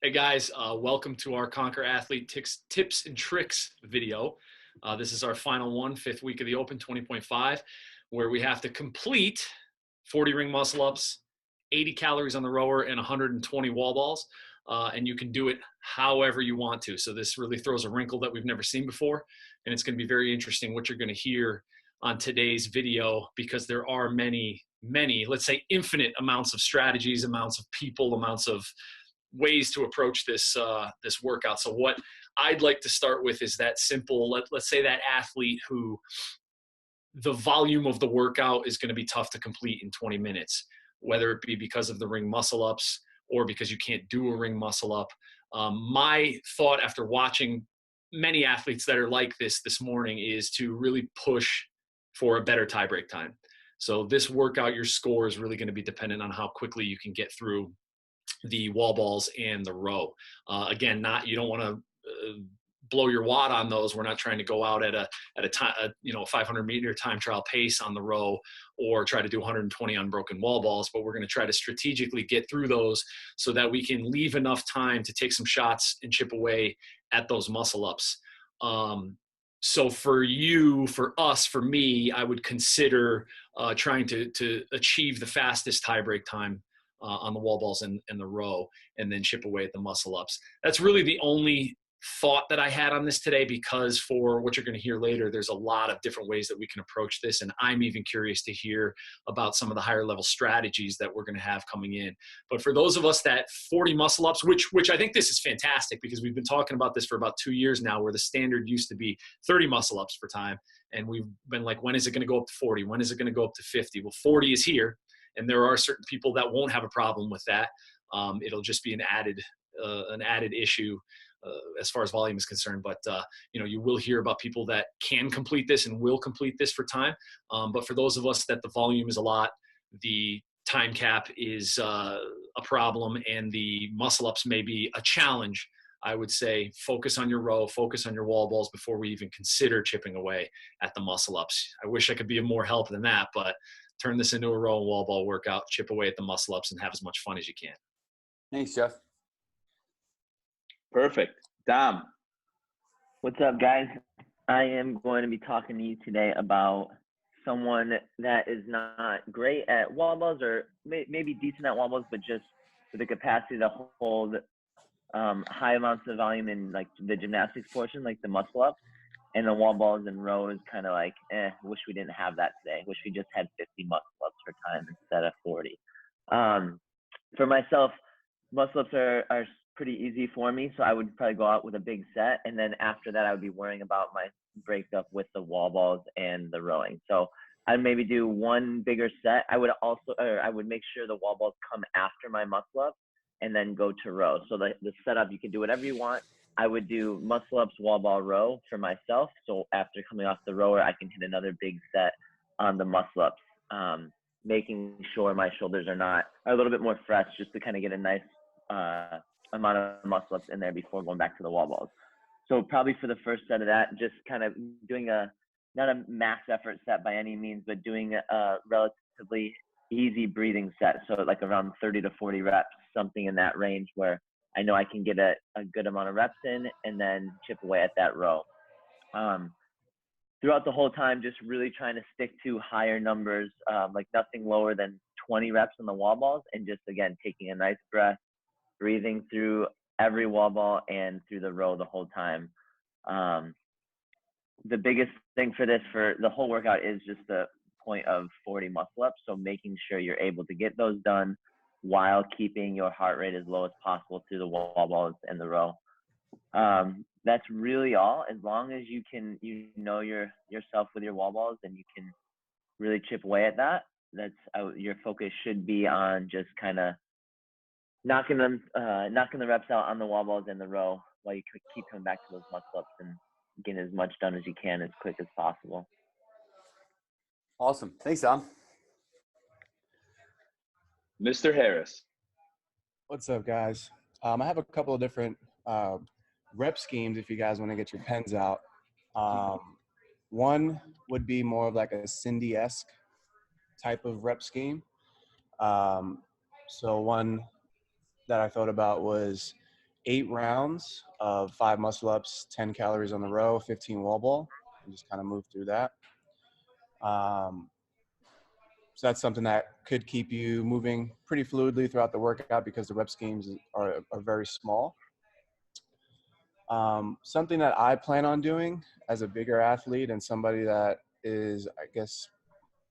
Hey guys, welcome to our Conquer Athlete Tips and Tricks video. This is our final one, fifth week of the Open 20.5, where we have to complete 40 ring muscle ups, 80 calories on the rower, and 120 wall balls. And you can do it however you want to. So this really throws a wrinkle that we've never seen before. And it's going to be very interesting what you're going to hear on today's video, because there are many, let's say infinite amounts of strategies, amounts of people, amounts of ways to approach this workout. So what I'd like to start with is that simple, let's say that athlete who the volume of the workout is going to be tough to complete in 20 minutes, whether it be because of the ring muscle ups or because you can't do a ring muscle up. My thought after watching many athletes that are like this morning is to really push for a better tie break time. So this workout, your score is really going to be dependent on how quickly you can get through the wall balls and the row. Again, you don't want to blow your wad on those. We're not trying to go out at a 500 meter time trial pace on the row or try to do 120 unbroken wall balls, but we're going to try to strategically get through those so that we can leave enough time to take some shots and chip away at those muscle ups. So for you, for us, for me, I would consider trying to achieve the fastest tie break time on the wall balls and the row, and then chip away at the muscle ups. That's really the only thought that I had on this today, because for what you're going to hear later, there's a lot of different ways that we can approach this. And I'm even curious to hear about some of the higher level strategies that we're going to have coming in. But for those of us that 40 muscle ups, which I think this is fantastic, because we've been talking about this for about 2 years now, where the standard used to be 30 muscle ups per time. And we've been like, when is it going to go up to 40? When is it going to go up to 50? Well, 40 is here. And there are certain people that won't have a problem with that. It'll just be an added issue as far as volume is concerned. But you will hear about people that can complete this and will complete this for time. But for those of us that the volume is a lot, the time cap is a problem, and the muscle ups may be a challenge, I would say focus on your row, focus on your wall balls before we even consider chipping away at the muscle ups. I wish I could be of more help than that, but turn this into a row and wall ball workout, chip away at the muscle ups, and have as much fun as you can. Thanks, Jeff. Perfect. Dom. What's up, guys? I am going to be talking to you today about someone that is not great at wall balls, or maybe decent at wall balls, but just with the capacity to hold high amounts of volume in like the gymnastics portion, like the muscle ups, and the wall balls and rows kind of like, wish we didn't have that today. Wish we just had 50 muscle ups for time instead of 40. For myself, muscle ups are pretty easy for me, so I would probably go out with a big set, and then after that I would be worrying about my breakup with the wall balls and the rowing. So I'd maybe do one bigger set. I would make sure the wall balls come after my muscle up, and then go to row. So the setup, you can do whatever you want. I would do muscle ups, wall ball, row for myself. So after coming off the rower, I can hit another big set on the muscle ups, making sure my shoulders are a little bit more fresh, just to kind of get a nice amount of muscle ups in there before going back to the wall balls. So probably for the first set of that, just kind of doing not a max effort set by any means, but doing a relatively easy breathing set. So like around 30 to 40 reps, something in that range, where I know I can get a good amount of reps in, and then chip away at that row. Throughout the whole time, just really trying to stick to higher numbers, like nothing lower than 20 reps on the wall balls, and just, again, taking a nice breath, breathing through every wall ball and through the row the whole time. The biggest thing for the whole workout is just the point of 40 muscle ups. So making sure you're able to get those done while keeping your heart rate as low as possible through the wall balls and the row. That's really all. As long as you can, yourself with your wall balls, and you can really chip away at that, your focus should be on just kind of knocking the reps out on the wall balls and the row, while you keep coming back to those muscle ups and getting as much done as you can as quick as possible. Awesome. Thanks, Dom. Mr. Harris. What's up, guys? I have a couple of different rep schemes if you guys want to get your pens out. One would be more of like a Cindy-esque type of rep scheme. So one that I thought about was 8 rounds of 5 muscle ups, 10 calories on the row, 15 wall ball, and just kind of move through that. So that's something that could keep you moving pretty fluidly throughout the workout because the rep schemes are very small. Something that I plan on doing as a bigger athlete and somebody that is, I guess,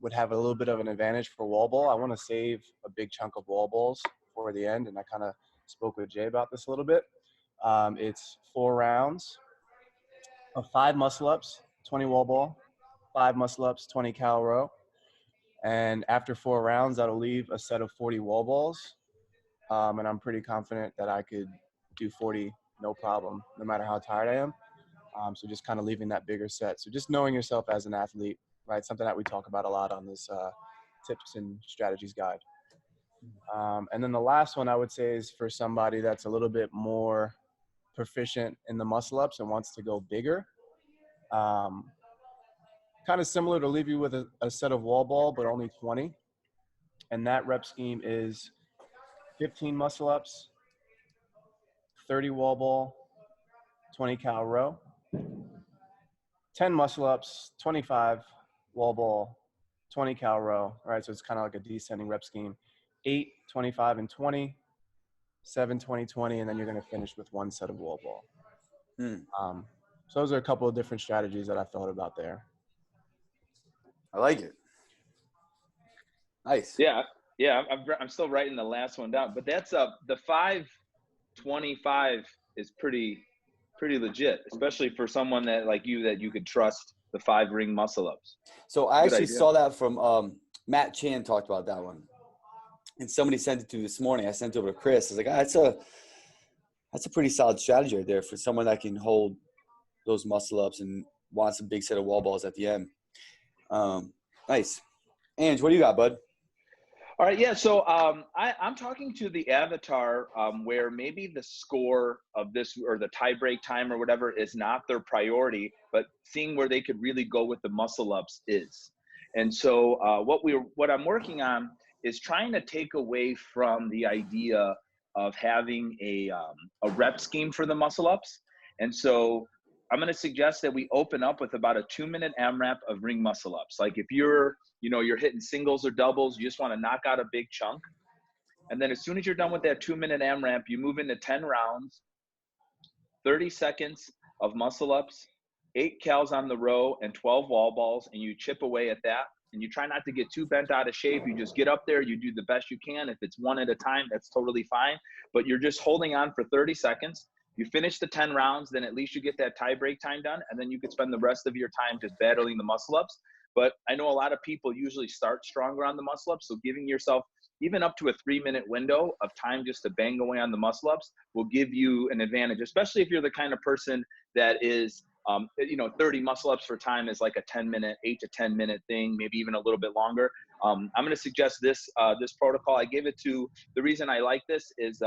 would have a little bit of an advantage for wall ball. I want to save a big chunk of wall balls for the end, and I kind of spoke with Jay about this a little bit. It's 4 rounds of 5 muscle ups, 20 wall ball, 5 muscle ups, 20 cal row. And after 4 rounds, that'll leave a set of 40 wall balls. And I'm pretty confident that I could do 40 no problem, no matter how tired I am. So just kind of leaving that bigger set. So just knowing yourself as an athlete, right? Something that we talk about a lot on this tips and strategies guide. And then the last one I would say is for somebody that's a little bit more proficient in the muscle ups and wants to go bigger. Kind of similar to leave you with a set of wall ball, but only 20. And that rep scheme is 15 muscle ups, 30 wall ball, 20 cal row, 10 muscle ups, 25 wall ball, 20 cal row, right? So it's kind of like a descending rep scheme. 8, 25, and 20, 7, 20, 20, and then you're going to finish with 1 set of wall ball. So those are a couple of different strategies that I thought about there. I like it. Nice. Yeah. I'm still writing the last one down, but that's the 5-25 is pretty legit, especially for someone that like you that you could trust the 5 ring muscle ups. So I Good actually idea. saw that from Matt Chan talked about that one, and somebody sent it to me this morning. I sent it over to Chris. I was like, that's a pretty solid strategy right there for someone that can hold those muscle ups and wants a big set of wall balls at the end. Nice. Ange, what do you got, bud? All right, yeah. So I'm talking to the avatar where maybe the score of this or the tie break time or whatever is not their priority, but seeing where they could really go with the muscle ups is. And so what I'm working on is trying to take away from the idea of having a rep scheme for the muscle ups. And so I'm going to suggest that we open up with about a 2-minute AMRAP of ring muscle ups. Like if you're hitting singles or doubles, you just want to knock out a big chunk. And then as soon as you're done with that 2-minute AMRAP, you move into 10 rounds, 30 seconds of muscle ups, 8 cals on the row and 12 wall balls, and you chip away at that. And you try not to get too bent out of shape. You just get up there, you do the best you can. If it's one at a time, that's totally fine. But you're just holding on for 30 seconds. You finish the 10 rounds, then at least you get that tie break time done, and then you could spend the rest of your time just battling the muscle ups. But I know a lot of people usually start stronger on the muscle ups, so giving yourself even up to a 3-minute window of time just to bang away on the muscle ups will give you an advantage, especially if you're the kind of person that is 30 muscle ups for time is like a 10-minute, 8 to 10 minute thing, maybe even a little bit longer. I'm going to suggest this protocol. I gave it to, the reason I like this is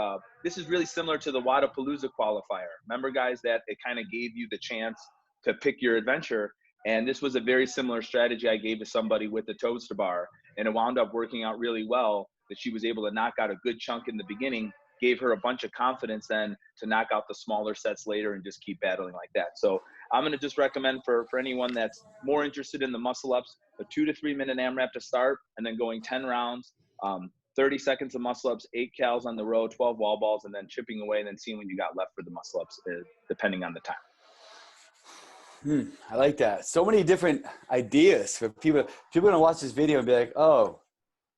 really similar to the Wadapalooza qualifier. Remember guys that it kind of gave you the chance to pick your adventure. And this was a very similar strategy I gave to somebody with the toaster bar, and it wound up working out really well that she was able to knock out a good chunk in the beginning, gave her a bunch of confidence then to knock out the smaller sets later and just keep battling like that. So I'm going to just recommend for anyone that's more interested in the muscle ups, a 2 to 3 minute AMRAP to start, and then going 10 rounds, 30 seconds of muscle ups, 8 cals on the row, 12 wall balls, and then chipping away and then seeing what you got left for the muscle ups, depending on the time. I like that. So many different ideas for people. People are going to watch this video and be like, oh,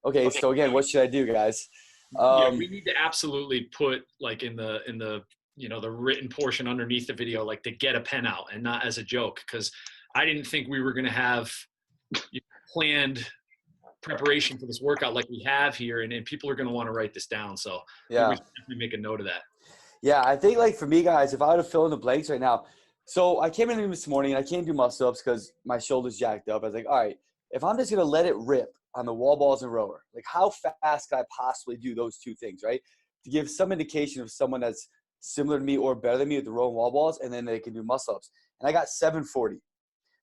okay. So again, what should I do, guys? We need to absolutely put like in the the written portion underneath the video, like to get a pen out and not as a joke. Cause I didn't think we were going to have planned preparation for this workout like we have here. And people are going to want to write this down. So yeah, we should definitely make a note of that. Yeah. I think like for me guys, if I were to fill in the blanks right now, so I came in this morning and I can't do muscle ups because my shoulder's jacked up. I was like, all right, if I'm just going to let it rip on the wall balls and rower, like how fast can I possibly do those two things, right? To give some indication of someone that's similar to me or better than me with the row and wall balls, and then they can do muscle ups. And I got 740.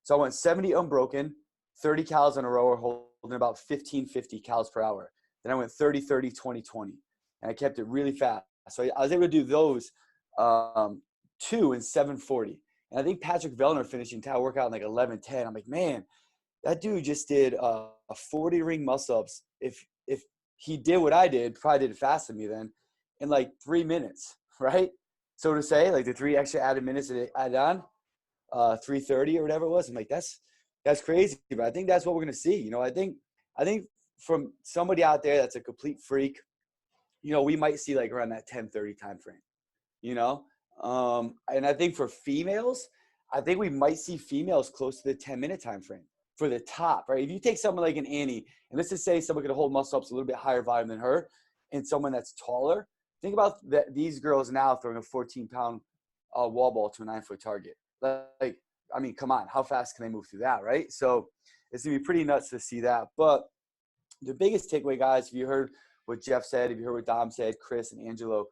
So I went 70 unbroken, 30 cals on a rower, holding about 1550 cals per hour. Then I went 30, 30, 20, 20. And I kept it really fast. So I was able to do those 2 in 7:40. And I think Patrick Vellner finished the entire workout in like 11:10. I'm like, man, that dude just did a 40 ring muscle ups. If he did what I did, probably did it faster than me then, in like 3 minutes, right? So to say, like the 3 extra added minutes that it added on, 3:30 or whatever it was. I'm like, that's crazy. But I think that's what we're gonna see. You know, I think from somebody out there that's a complete freak, you know, we might see like around that 10:30 time frame. You know, and I think for females, I think we might see females close to the 10-minute time frame for the top, right? If you take someone like an Annie, and let's just say someone could hold muscle ups a little bit higher volume than her, and someone that's taller, think about these girls now throwing a 14-pound wall ball to a 9-foot target. Like, I mean, come on, how fast can they move through that, right? So it's gonna be pretty nuts to see that. But the biggest takeaway, guys, if you heard what Jeff said, if you heard what Dom said, Chris and Angelo,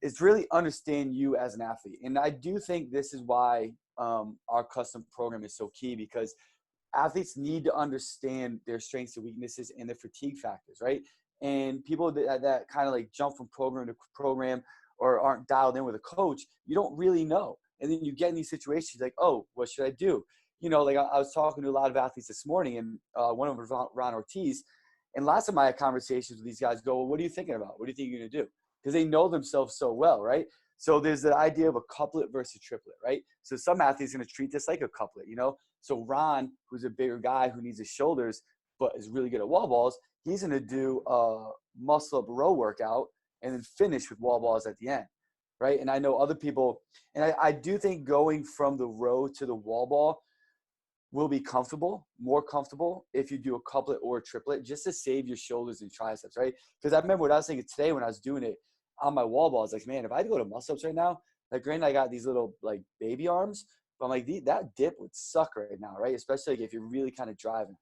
is really understand you as an athlete. And I do think this is why our custom program is so key, because athletes need to understand their strengths and weaknesses and their fatigue factors, right? And people that kind of like jump from program to program or aren't dialed in with a coach, you don't really know. And then you get in these situations like, oh, what should I do? You know, like I was talking to a lot of athletes this morning, and one of them was Ron Ortiz. And lots of my conversations with these guys go, well, what are you thinking about? What do you think you're going to do? Because they know themselves so well, right? So there's the idea of a couplet versus triplet, right? So some athletes are going to treat this like a couplet, you know? So Ron, who's a bigger guy who needs his shoulders but is really good at wall balls, he's going to do a muscle-up row workout and then finish with wall balls at the end, right? And I know other people, and I do think going from the row to the wall ball will be more comfortable if you do a couplet or a triplet, just to save your shoulders and triceps, right? Because I remember what I was thinking today when I was doing it on my wall balls, like, man, if I had to go to muscle ups right now, like, granted, I got these little like baby arms, but I'm like, that dip would suck right now, right? Especially like if you're really kind of driving.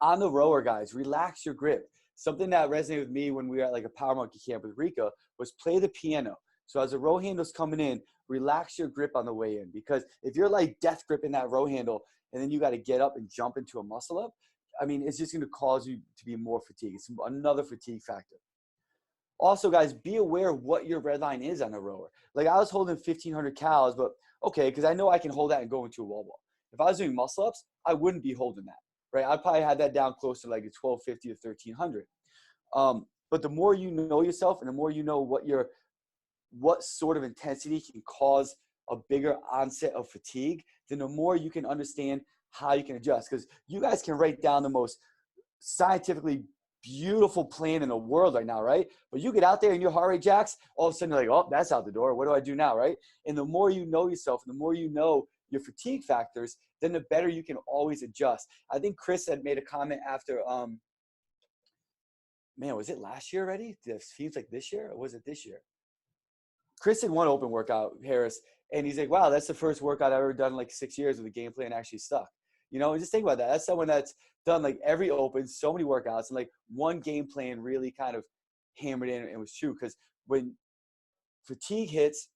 On the rower, guys, relax your grip. Something that resonated with me when we were at like a Power Monkey camp with Rika was play the piano. So as the row handle's coming in, relax your grip on the way in, because if you're like death gripping that row handle and then you got to get up and jump into a muscle up, I mean, it's just going to cause you to be more fatigued. It's another fatigue factor. Also, guys, be aware of what your red line is on a rower. Like I was holding 1,500 calories, but okay, because I know I can hold that and go into a wall ball. If I was doing muscle ups, I wouldn't be holding that, right? I'd probably have that down close to like a 1,250 to 1,300. But the more you know yourself and the more you know what sort of intensity can cause a bigger onset of fatigue, then the more you can understand how you can adjust. Because you guys can write down the most scientifically beautiful plan in the world right now, right? But you get out there and your heart rate jacks, all of a sudden you're like, oh, that's out the door. What do I do now, right? And the more you know yourself, and the more you know your fatigue factors, then the better you can always adjust. I think Chris had made a comment after, man, was it last year already? It seems like this year, or was it this year? Chris did one open workout, Harris, and he's like, wow, that's the first workout I've ever done in like 6 years with the game plan actually stuck. You know, and just think about that. That's someone that's done like every open, so many workouts, and like one game plan really kind of hammered in and was true. Because when fatigue hits,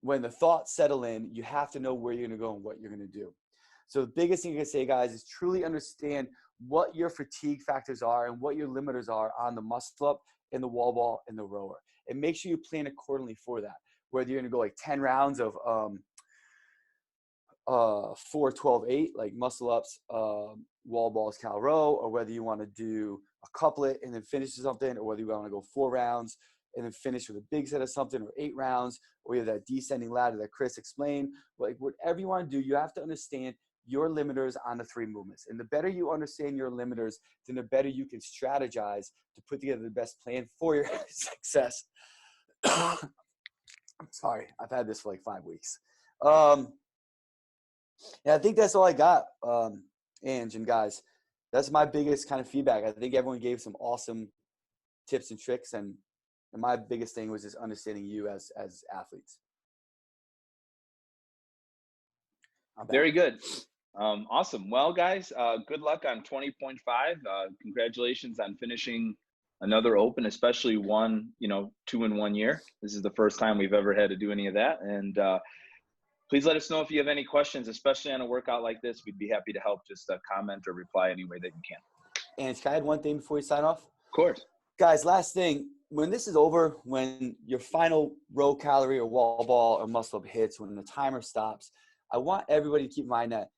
when the thoughts settle in, you have to know where you're going to go and what you're going to do. So the biggest thing you can say, guys, is truly understand what your fatigue factors are and what your limiters are on the muscle up and the wall ball and the rower. And make sure you plan accordingly for that. Whether you're going to go like 10 rounds of 4, 12, 8, like muscle ups, wall balls, cal row, or whether you want to do a couplet and then finish with something, or whether you want to go 4 rounds and then finish with a big set of something, or 8 rounds, or you have that descending ladder that Chris explained. Like whatever you want to do, you have to understand your limiters on the 3 movements. And the better you understand your limiters, then the better you can strategize to put together the best plan for your success. I'm sorry, I've had this for like 5 weeks. Yeah, I think that's all I got, Ange and guys. That's my biggest kind of feedback. I think everyone gave some awesome tips and tricks, and my biggest thing was just understanding you as athletes. Very good. Awesome. Well, guys, good luck on 20.5. Congratulations on finishing another open, especially one, 2 in 1 year. This is the first time we've ever had to do any of that. And please let us know if you have any questions, especially on a workout like this. We'd be happy to help. Just comment or reply any way that you can. And can I add one thing before we sign off? Of course. Guys, last thing. when this is over, when your final row calorie or wall ball or muscle up hits, when the timer stops, I want everybody to keep in mind that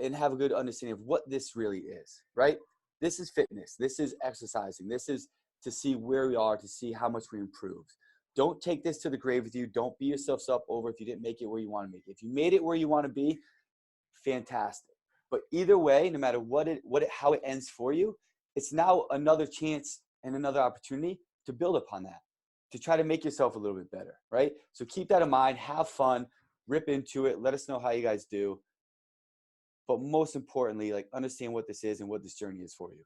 and have a good understanding of what this really is, right? This is fitness. This is exercising. This is to see where we are, to see how much we improved. Don't take this to the grave with you. Don't beat yourselves up over if you didn't make it where you want to make it. If you made it where you want to be, fantastic. But either way, no matter how it ends for you, it's now another chance and another opportunity to build upon that, to try to make yourself a little bit better, right? So keep that in mind. Have fun. Rip into it. Let us know how you guys do. But most importantly, like, understand what this is and what this journey is for you.